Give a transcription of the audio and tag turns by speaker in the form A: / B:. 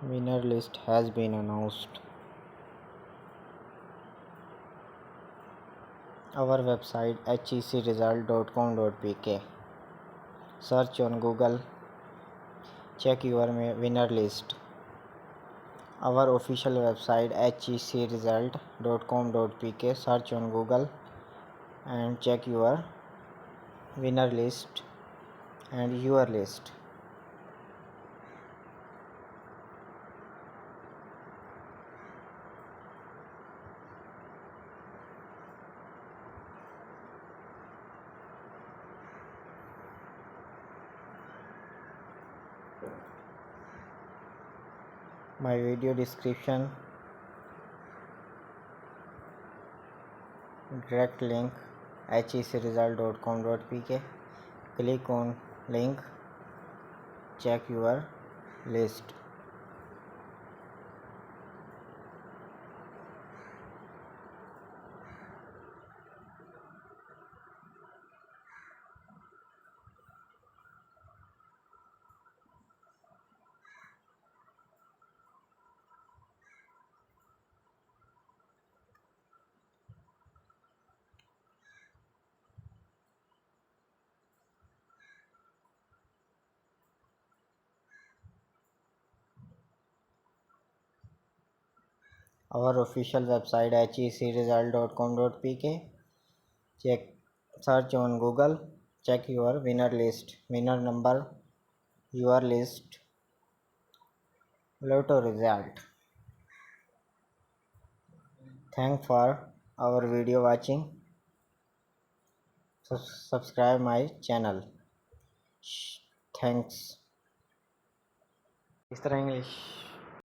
A: Winner list has been announced. Our website hecresult.com.pk. Search on Google. Check your winner list. Our official website hecresult.com.pk. Search on Google and check your winner list and your list. My video description, direct link hecresult.com.pk. Click on link, check your list. Our official website hecresult.com.pk. Search on Google, check your winner list, winner number, your list, Lotto result. Thanks for our video watching. Subscribe my channel. Thanks. Is there English?